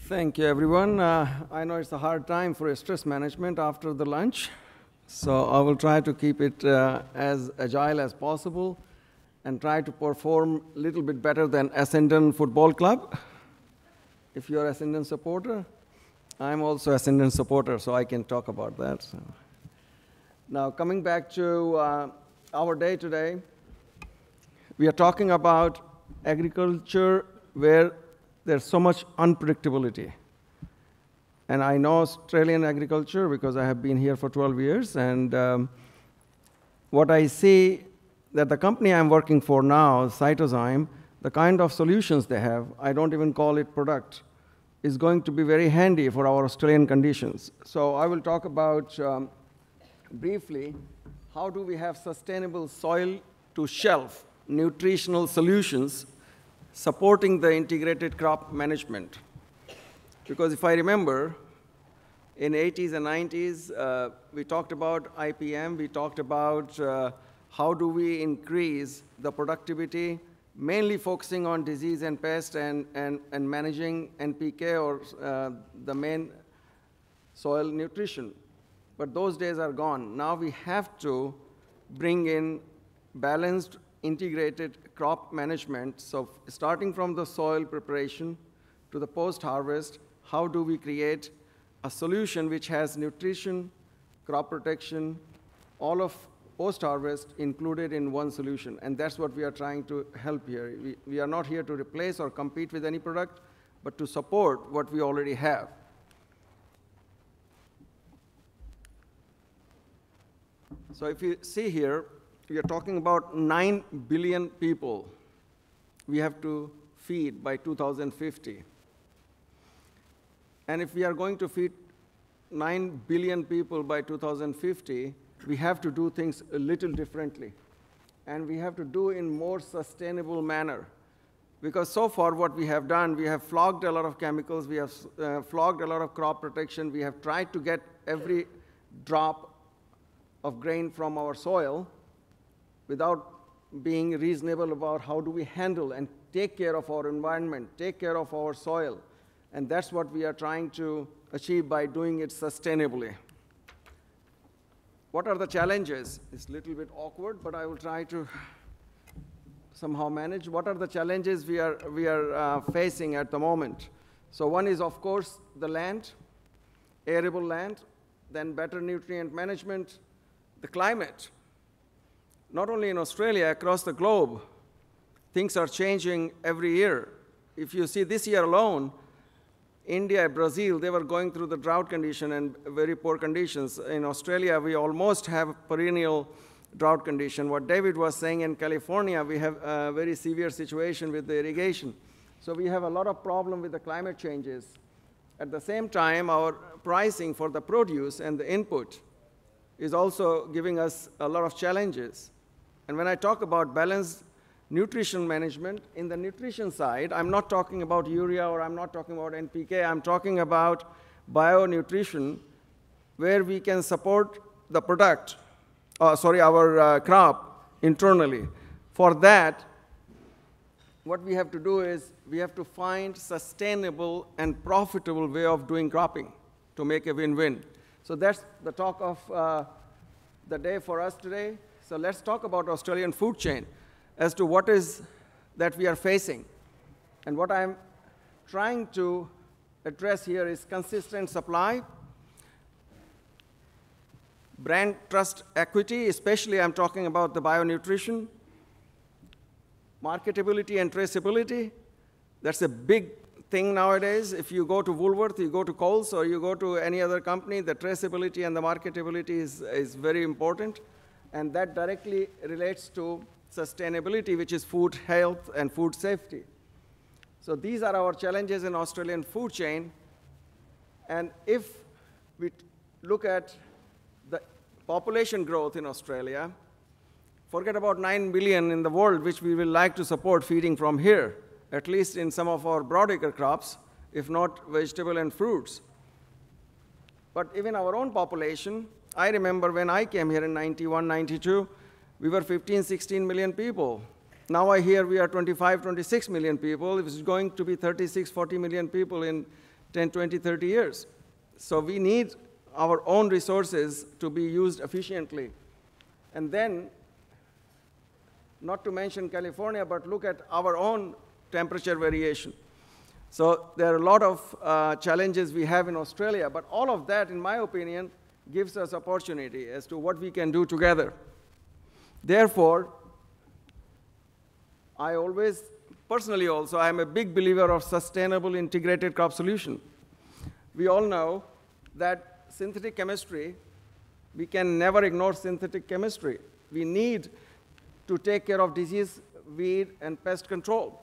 Thank you, everyone. I know it's a hard time for stress management after the lunch, so I will try to keep it as agile as possible and try to perform a little bit better than Essendon Football Club. If you're an Essendon supporter, I'm also an Essendon supporter, so I can talk about that. So. Now, coming back to our day today, we are talking about agriculture where there's so much unpredictability. And I know Australian agriculture because I have been here for 12 years, and what I see that the company I'm working for now, Cytozyme, the kind of solutions they have, I don't even call it product, is going to be very handy for our Australian conditions. So I will talk about, briefly, how do we have sustainable soil to shelf nutritional solutions supporting the integrated crop management. Because if I remember, in 80s and 90s, we talked about IPM, we talked about how do we increase the productivity, mainly focusing on disease and pest and managing NPK or the main soil nutrition. But those days are gone. Now we have to bring in balanced, integrated crop management. So starting from the soil preparation to the post-harvest, how do we create a solution which has nutrition, crop protection, all of post-harvest included in one solution? And that's what we are trying to help here. We are not here to replace or compete with any product, but to support what we already have. So if you see here, we are talking about 9 billion people we have to feed by 2050. And if we are going to feed 9 billion people by 2050, we have to do things a little differently. And we have to do in more sustainable manner. Because so far what we have done, we have flogged a lot of chemicals, we have flogged a lot of crop protection, we have tried to get every drop of grain from our soil without being reasonable about how do we handle and take care of our environment, take care of our soil. And that's what we are trying to achieve by doing it sustainably. What are the challenges? It's a little bit awkward, but I will try to somehow manage. What are the challenges we are facing at the moment? So one is, of course, the land, arable land, then better nutrient management, the climate. Not only in Australia, across the globe, things are changing every year. If you see this year alone, India, Brazil, they were going through the drought condition and very poor conditions. In Australia, we almost have perennial drought condition. What David was saying, in California, we have a very severe situation with the irrigation. So we have a lot of problem with the climate changes. At the same time, our pricing for the produce and the input is also giving us a lot of challenges. And when I talk about balanced nutrition management, in the nutrition side, I'm not talking about urea or I'm not talking about NPK, I'm talking about bionutrition, where we can support the product, our crop internally. For that, what we have to do is we have to find sustainable and profitable way of doing cropping to make a win-win. So that's the talk of the day for us today. So let's talk about Australian food chain as to what is that we are facing. And what I'm trying to address here is consistent supply, brand trust equity, especially I'm talking about the bionutrition, marketability and traceability. That's a big thing nowadays. If you go to Woolworth, you go to Coles, or you go to any other company, the traceability and the marketability is very important. And that directly relates to sustainability, which is food health and food safety. So these are our challenges in Australian food chain. And if we look at the population growth in Australia, forget about 9 billion in the world, which we will like to support feeding from here, at least in some of our broadacre crops, if not vegetable and fruits. But even our own population, I remember when I came here in 91, 92, we were 15, 16 million people. Now I hear we are 25, 26 million people. It is going to be 36, 40 million people in 10, 20, 30 years. So we need our own resources to be used efficiently. And then, not to mention California, but look at our own temperature variation. So there are a lot of challenges we have in Australia, but all of that, in my opinion, gives us opportunity as to what we can do together. Therefore, I always, personally also, I'm a big believer of sustainable integrated crop solution. We all know that synthetic chemistry, we can never ignore synthetic chemistry. We need to take care of disease, weed, and pest control.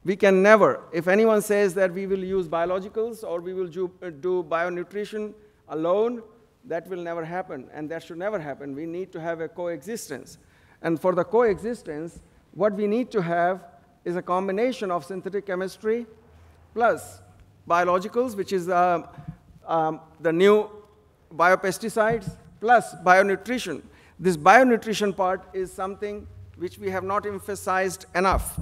We can never, if anyone says that we will use biologicals or we will do bionutrition alone, that will never happen, and that should never happen. We need to have a coexistence. And for the coexistence, what we need to have is a combination of synthetic chemistry plus biologicals, which is the new biopesticides, plus bionutrition. This bionutrition part is something which we have not emphasized enough.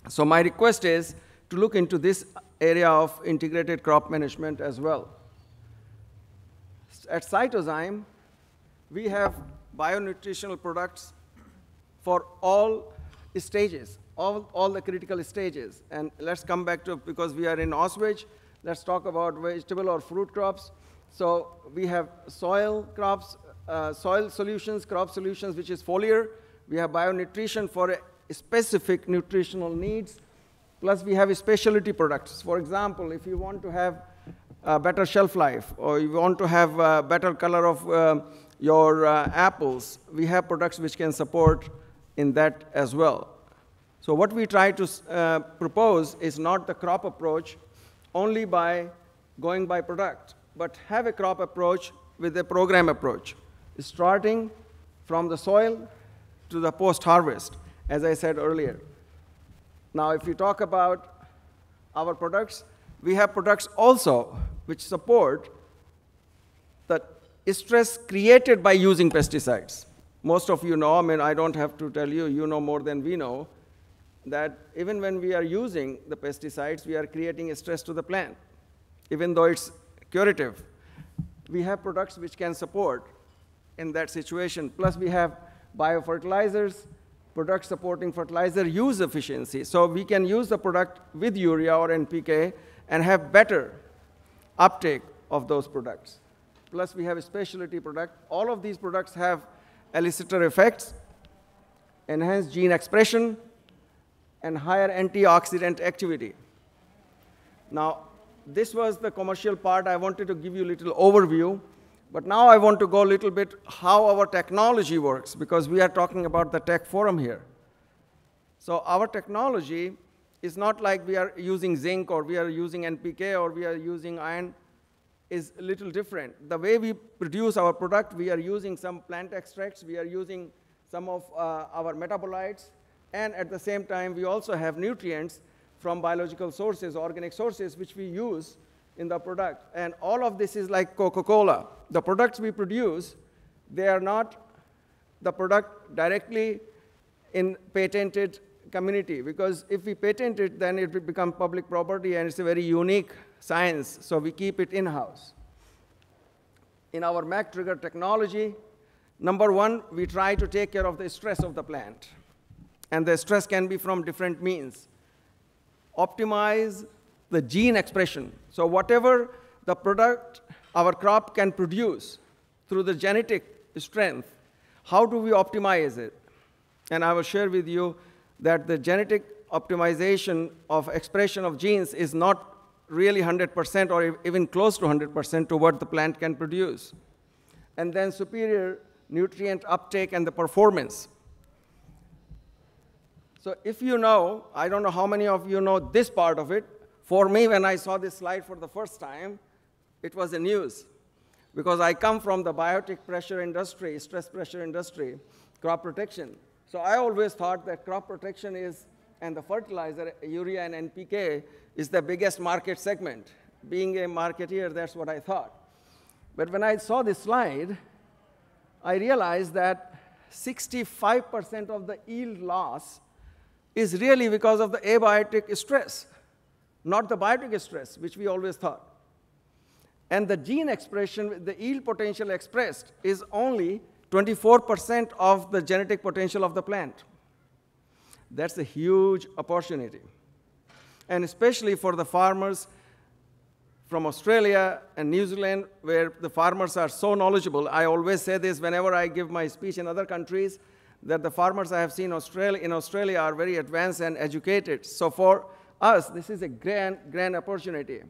So my request is to look into this area of integrated crop management as well. At Cytozyme, we have bionutritional products for all stages, all the critical stages. And let's come back to, because we are in AUSVEG, let's talk about vegetable or fruit crops. So we have soil crops, soil solutions, crop solutions, which is foliar. We have bionutrition for specific nutritional needs. Plus, we have specialty products. For example, if you want to have better shelf life, or you want to have a better color of your apples, we have products which can support in that as well. So what we try to propose is not the crop approach only by going by product, but have a crop approach with a program approach, starting from the soil to the post-harvest, as I said earlier. Now, if you talk about our products, we have products also which support the stress created by using pesticides. Most of you know, I mean, I don't have to tell you, you know more than we know, that even when we are using the pesticides, we are creating a stress to the plant, even though it's curative. We have products which can support in that situation. Plus, we have biofertilizers, products supporting fertilizer use efficiency. So we can use the product with urea or NPK and have better uptake of those products. Plus, we have a specialty product. All of these products have elicitor effects, enhanced gene expression, and higher antioxidant activity. Now, this was the commercial part. I wanted to give you a little overview. But now I want to go a little bit how our technology works, because we are talking about the tech forum here. So our technology is not like we are using zinc or we are using NPK or we are using iron. Is a little different. The way we produce our product, we are using some plant extracts, we are using some of our metabolites, and at the same time, we also have nutrients from biological sources, organic sources, which we use in the product. And all of this is like Coca-Cola. The products we produce, they are not the product directly in patented community, because if we patent it, then it will become public property, and it's a very unique science, so we keep it in-house. In our MAC trigger technology, number one, we try to take care of the stress of the plant. And the stress can be from different means. Optimize the gene expression. So whatever the product our crop can produce through the genetic strength, how do we optimize it? And I will share with you that the genetic optimization of expression of genes is not really 100% or even close to 100% to what the plant can produce. And then superior nutrient uptake and the performance. So if you know, I don't know how many of you know this part of it. For me, when I saw this slide for the first time, it was a news, because I come from the biotic pressure industry, stress pressure industry, crop protection. So I always thought that crop protection is, and the fertilizer, urea and NPK, is the biggest market segment. Being a marketeer, that's what I thought. But when I saw this slide, I realized that 65% of the yield loss is really because of the abiotic stress. not the biotic stress, which we always thought. And the gene expression, the yield potential expressed, is only 24% of the genetic potential of the plant. That's a huge opportunity. And especially for the farmers from Australia and New Zealand, where the farmers are so knowledgeable. I always say this whenever I give my speech in other countries, that the farmers I have seen in Australia are very advanced and educated. So for us, this is a grand opportunity.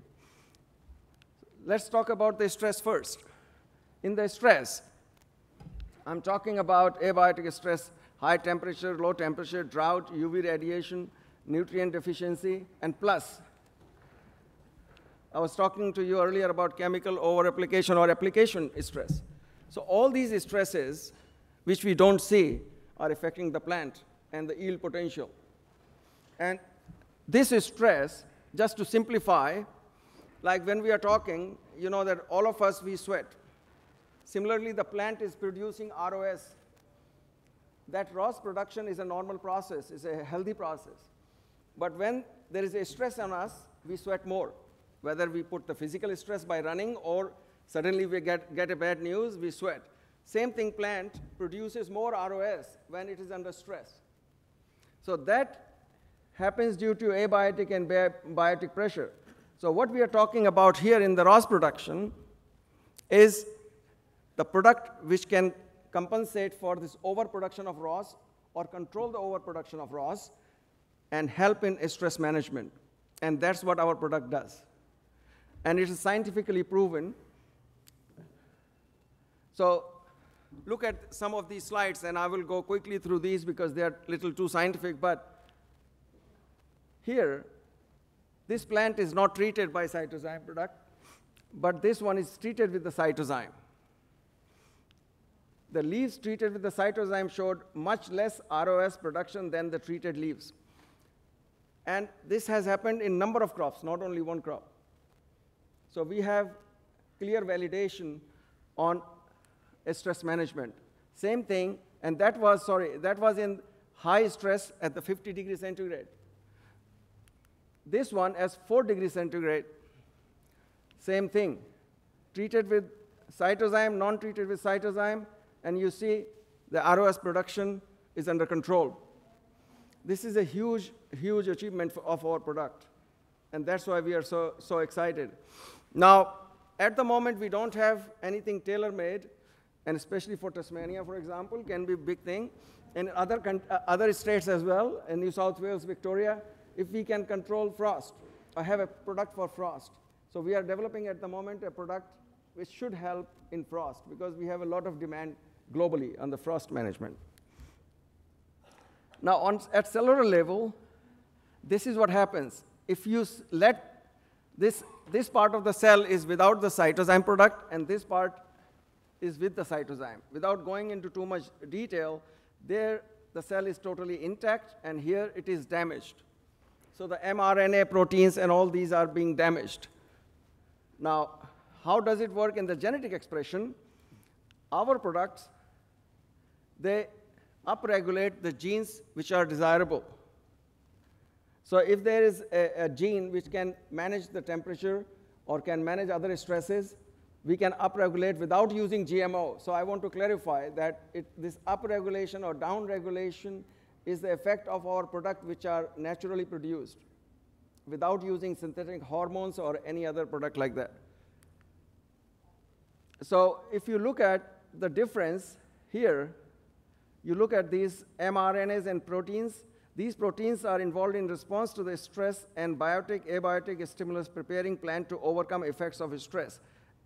Let's talk about the stress first. In the stress, I'm talking about abiotic stress, high temperature, low temperature, drought, UV radiation, nutrient deficiency, and plus. I was talking to you earlier about chemical over-application or application stress. So all these stresses, which we don't see, are affecting the plant and the yield potential. And this stress, just to simplify, like when we are talking, you know that all of us, we sweat. Similarly, the plant is producing ROS. That ROS production is a normal process, it's a healthy process. But when there is a stress on us, we sweat more. Whether we put the physical stress by running or suddenly we get a bad news, we sweat. Same thing, plant produces more ROS when it is under stress. So that happens due to abiotic and biotic pressure. So what we are talking about here in the ROS production is the product which can compensate for this overproduction of ROS or control the overproduction of ROS and help in stress management. And that's what our product does. And it is scientifically proven. So look at some of these slides, and I will go quickly through these because they are a little too scientific. But here, this plant is not treated by Cytozyme product, but this one is treated with the Cytozyme. The leaves treated with the Cytozyme showed much less ROS production than the treated leaves. And this has happened in number of crops, not only one crop. So we have clear validation on stress management. Same thing, and that was in high stress at the 50 degrees centigrade. This one as 4 degrees centigrade, same thing. Treated with Cytozyme, non-treated with Cytozyme, and you see the ROS production is under control. This is a huge, huge achievement of our product, and that's why we are so excited. Now, at the moment, we don't have anything tailor-made, and especially for Tasmania, for example, can be a big thing. In other states as well, in New South Wales, Victoria, if we can control frost, I have a product for frost. So we are developing at the moment a product which should help in frost because we have a lot of demand globally on the frost management. Now, at cellular level, this is what happens. If you let this part of the cell is without the Cytozyme product, and this part is with the Cytozyme. Without going into too much detail, there the cell is totally intact, and here it is damaged. So the mRNA proteins and all these are being damaged. Now, how does it work in the genetic expression? Our products, they upregulate the genes which are desirable. So if there is a gene which can manage the temperature or can manage other stresses, we can upregulate without using GMO. So I want to clarify that this upregulation or downregulation is the effect of our product which are naturally produced without using synthetic hormones or any other product like that. So if you look at the difference here, you look at these mRNAs and proteins. These proteins are involved in response to the stress and biotic, abiotic stimulus preparing plant to overcome effects of stress.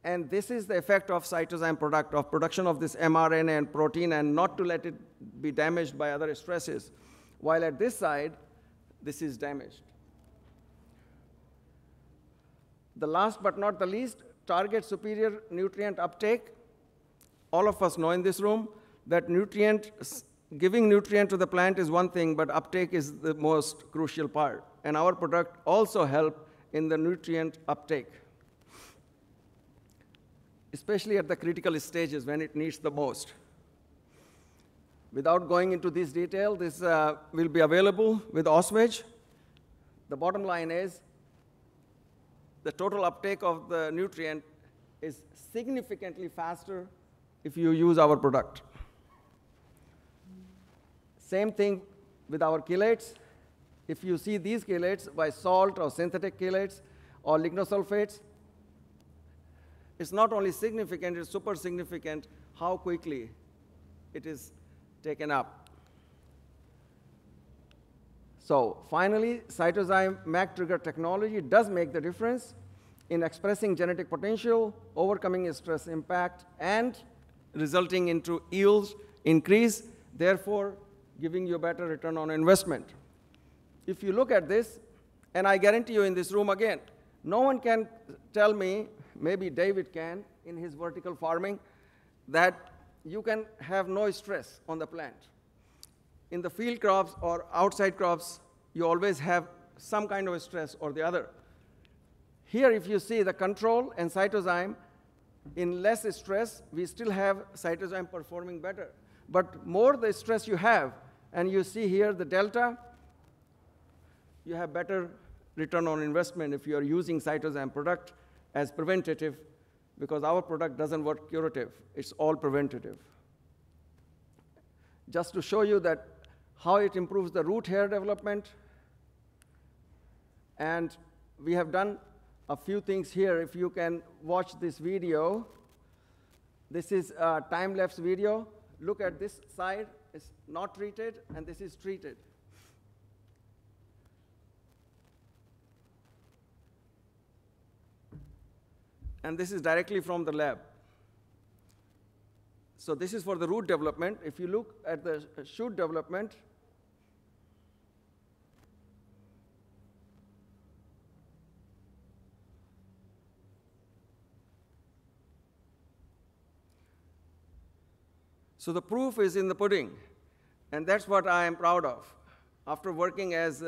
And this is the effect of Cytozyme product, of production of this mRNA and protein, and not to let it be damaged by other stresses. While at this side, this is damaged. The last but not the least, target superior nutrient uptake. All of us know in this room that giving nutrient to the plant is one thing, but uptake is the most crucial part. And our product also help in the nutrient uptake, especially at the critical stages when it needs the most. Without going into this detail, this will be available with AUSVEG. The bottom line is the total uptake of the nutrient is significantly faster if you use our product. Same thing with our chelates. If you see these chelates by salt or synthetic chelates or lignosulfates, it's not only significant, it's super significant how quickly it is taken up. So finally, Cytozyme MAC trigger technology does make the difference in expressing genetic potential, overcoming stress impact, and resulting into yields increase, therefore giving you a better return on investment. If you look at this, and I guarantee you in this room again, no one can tell me, maybe David can in his vertical farming, that you can have no stress on the plant. In the field crops or outside crops, you always have some kind of stress or the other. Here, if you see the control and Cytozyme, in less stress, we still have Cytozyme performing better. But more the stress you have, and you see here the delta, you have better return on investment if you are using Cytozyme product as preventative, because our product doesn't work curative. It's all preventative. Just to show you that how it improves the root hair development, and we have done a few things here. If you can watch this video, this is a time-lapse video. Look at this side, it's not treated, and this is treated. And this is directly from the lab. So this is for the root development. If you look at the shoot development, so the proof is in the pudding, and that's what I am proud of. After working as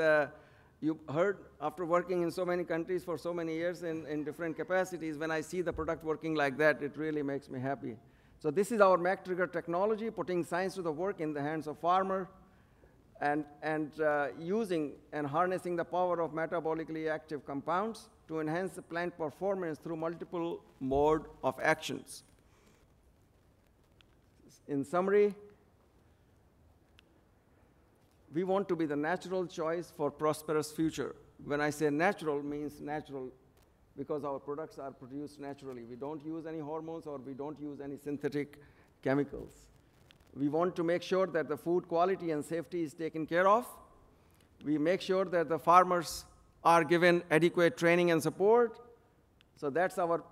you heard, after working in so many countries for so many years in different capacities, when I see the product working like that, it really makes me happy. So this is our MAC trigger technology, putting science to the work in the hands of farmer, and using and harnessing the power of metabolically active compounds to enhance the plant performance through multiple mode of actions. In summary, we want to be the natural choice for prosperous future. When I say natural, means natural because our products are produced naturally. We don't use any hormones or we don't use any synthetic chemicals. We want to make sure that the food quality and safety is taken care of. We make sure that the farmers are given adequate training and support. So that's our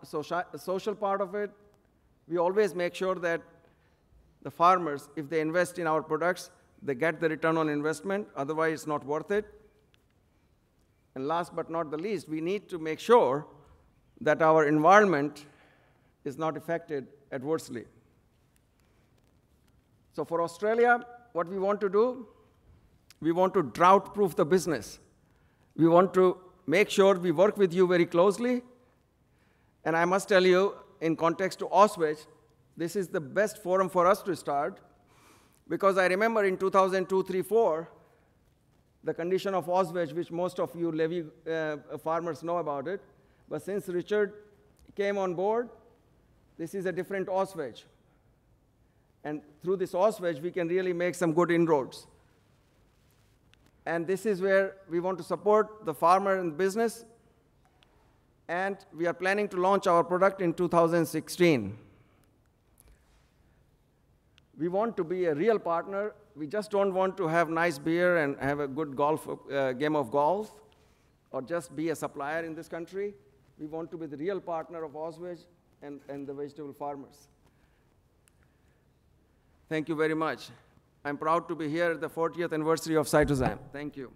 social part of it. We always make sure that the farmers, if they invest in our products, they get the return on investment, otherwise it's not worth it. And last but not the least, we need to make sure that our environment is not affected adversely. So for Australia, what we want to do, we want to drought-proof the business. We want to make sure we work with you very closely. And I must tell you, in context to AUSVEG, this is the best forum for us to start, because I remember in 2002, 3, 4, the condition of AUSVEG, which most of you levy farmers know about it, but since Richard came on board, this is a different AUSVEG. And through this AUSVEG, we can really make some good inroads. And this is where we want to support the farmer and business, and we are planning to launch our product in 2016. We want to be a real partner. We just don't want to have nice beer and have a good game of golf, or just be a supplier in this country. We want to be the real partner of AUSVEG and the vegetable farmers. Thank you very much. I'm proud to be here at the 40th anniversary of Cytozyme. Thank you.